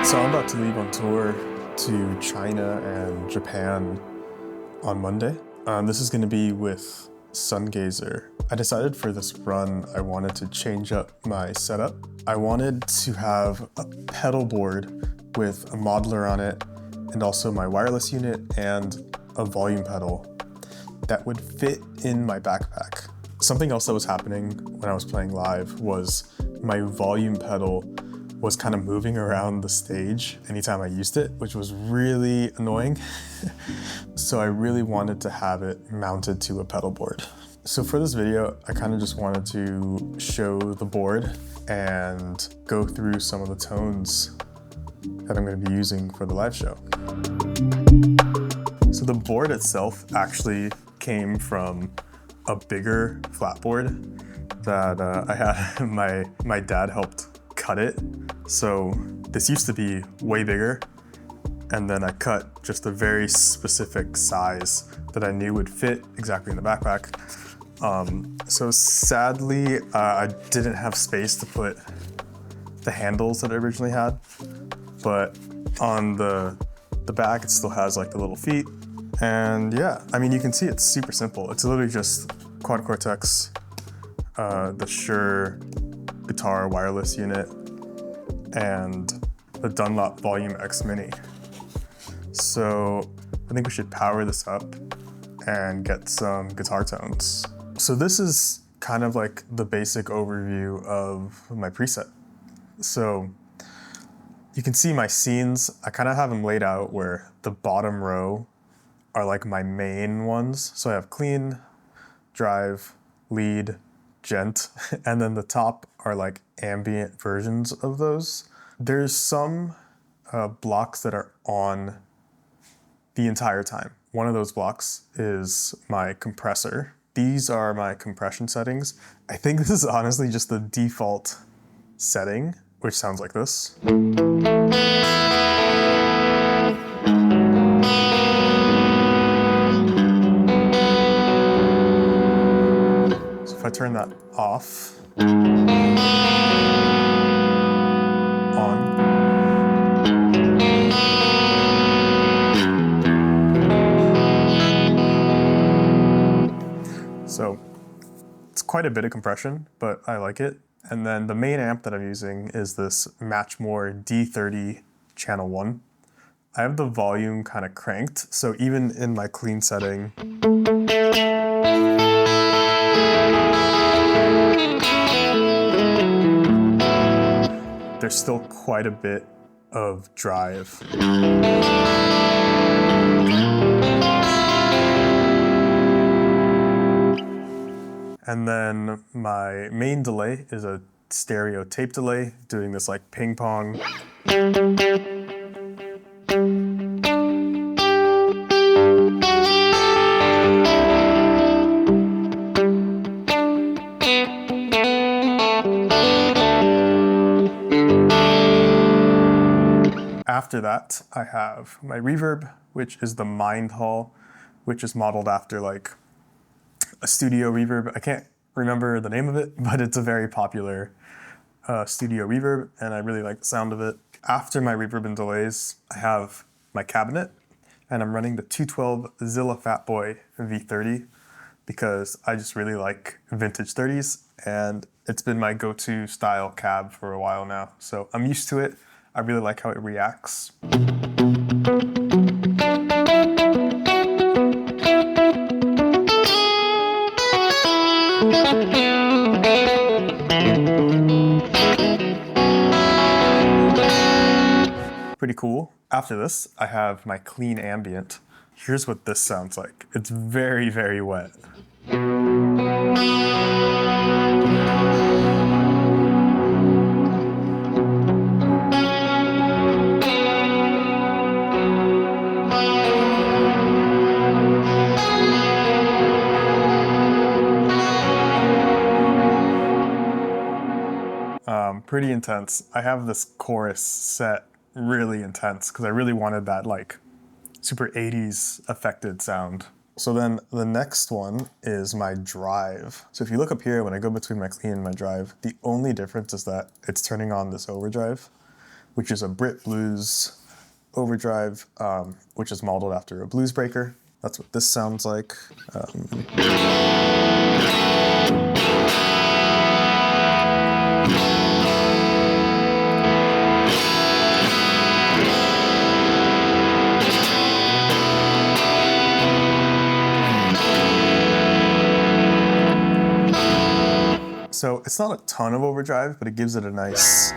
So I'm about to leave on tour to China and Japan on Monday. This is going to be with Sungazer. I decided for this run I wanted to change up my setup. I wanted to have a pedal board with a modeler on it and also my wireless unit and a volume pedal that would fit in my backpack. Something else that was happening when I was playing live was my volume pedal was kind of moving around the stage anytime I used it, which was really annoying. So I really wanted to have it mounted to a pedal board. So for this video, I kind of just wanted to show the board and go through some of the tones that I'm going to be using for the live show. So the board itself actually came from a bigger flatboard that I had. My dad helped cut it. So this used to be way bigger, and then I cut just a very specific size that I knew would fit exactly in the backpack. So sadly, I didn't have space to put the handles that I originally had, but on the back it still has like the little feet. And yeah, I mean, you can see it's super simple. It's literally just Quad Cortex, the Shure guitar wireless unit, and the Dunlop Volume X Mini. So I think we should power this up and get some guitar tones. So this is kind of like the basic overview of my preset. So you can see my scenes. I kind of have them laid out where the bottom row are like my main ones. So I have clean, drive, lead, gent, and then the top are like ambient versions of those. There's some blocks that are on the entire time. One of those blocks is my compressor. These are my compression settings. I think this is honestly just the default setting, which sounds like this. So if I turn that off, so it's quite a bit of compression, but I like it. And then the main amp that I'm using is this Matchmore D30 channel 1. I have the volume kind of cranked, so even in my clean setting, there's still quite a bit of drive. And then my main delay is a stereo tape delay, doing this like ping pong. After that, I have my reverb, which is the Mindhall, which is modeled after like a studio reverb. I can't remember the name of it, but it's a very popular studio reverb, and I really like the sound of it. After my reverb and delays, I have my cabinet, and I'm running the 212 Zilla Fatboy V30 because I just really like vintage 30s, and it's been my go-to style cab for a while now. So I'm used to it. I really like how it reacts. Pretty cool. After this, I have my clean ambient. Here's what this sounds like. It's very, very wet. Pretty intense. I have this chorus set really intense because I really wanted that like super 80s affected sound. So then the next one is my drive. So if you look up here, when I go between my clean and my drive, the only difference is that it's turning on this overdrive. which is a Brit blues overdrive, which is modeled after a blues breaker. That's what this sounds like. So it's not a ton of overdrive, but it gives it a nice.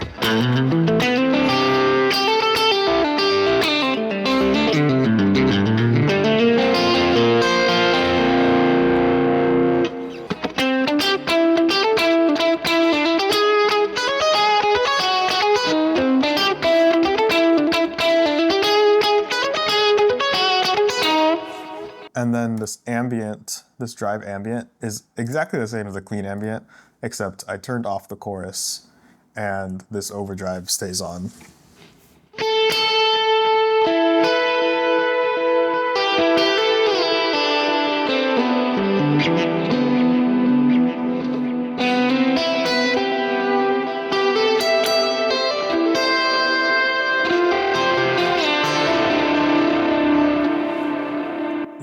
And then this ambient, this drive ambient is exactly the same as the clean ambient, except I turned off the chorus and this overdrive stays on.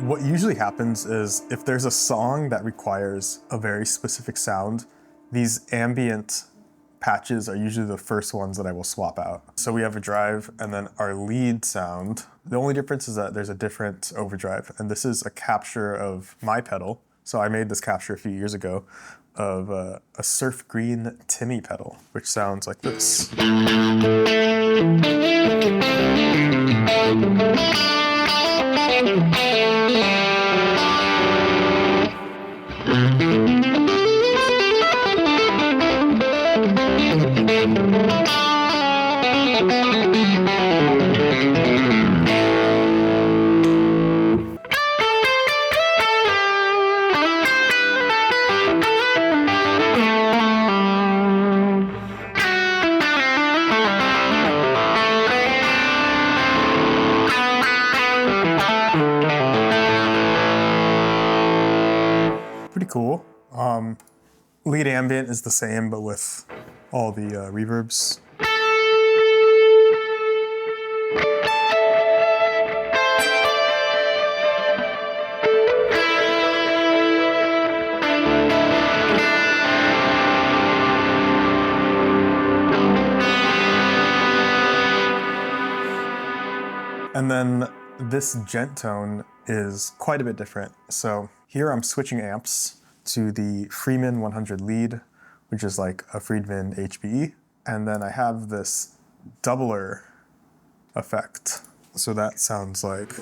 What usually happens is if there's a song that requires a very specific sound, these ambient patches are usually the first ones that I will swap out. So we have a drive and then our lead sound. The only difference is that there's a different overdrive, and this is a capture of my pedal. So I made this capture a few years ago of a Surf Green Timmy pedal, which sounds like this. Pretty cool. Lead ambient is the same, but with all the reverbs. And then this djent tone is quite a bit different. So here I'm switching amps to the Freeman 100 lead, which is like a Friedman HBE. And then I have this doubler effect. So that sounds like.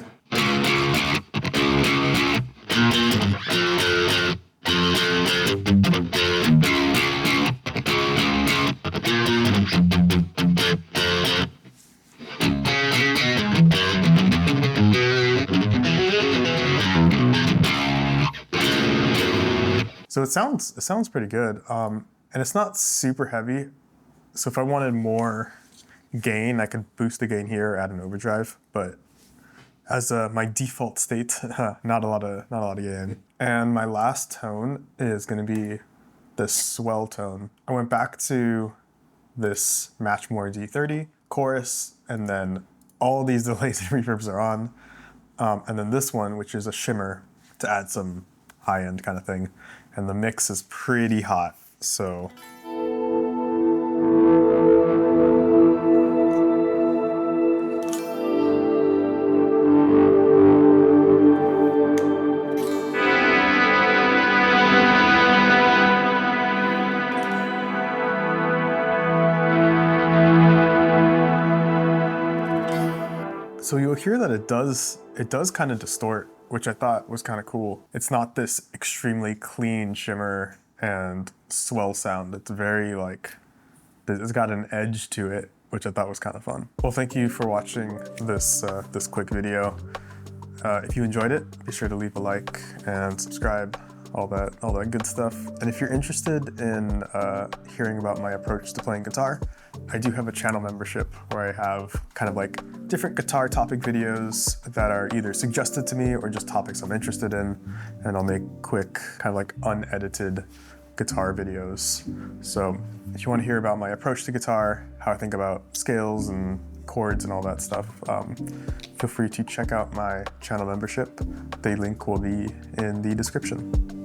So it sounds pretty good, and it's not super heavy. So if I wanted more gain, I could boost the gain here, add an overdrive. But as my default state, not a lot of gain. And my last tone is going to be this swell tone. I went back to this Matchmore D30 chorus, and then all these delays and reverbs are on, and then this one, which is a shimmer to add some high-end kind of thing. And the mix is pretty hot, so. So you'll hear that it does kind of distort, which I thought was kind of cool. It's not this extremely clean shimmer and swell sound. It's very like, it's got an edge to it, which I thought was kind of fun. Well, thank you for watching this this quick video. If you enjoyed it, be sure to leave a like and subscribe, all that good stuff. And if you're interested in hearing about my approach to playing guitar, I do have a channel membership where I have kind of like different guitar topic videos that are either suggested to me or just topics I'm interested in. And I'll make quick, kind of like unedited guitar videos. So if you want to hear about my approach to guitar, how I think about scales and chords and all that stuff, feel free to check out my channel membership. The link will be in the description.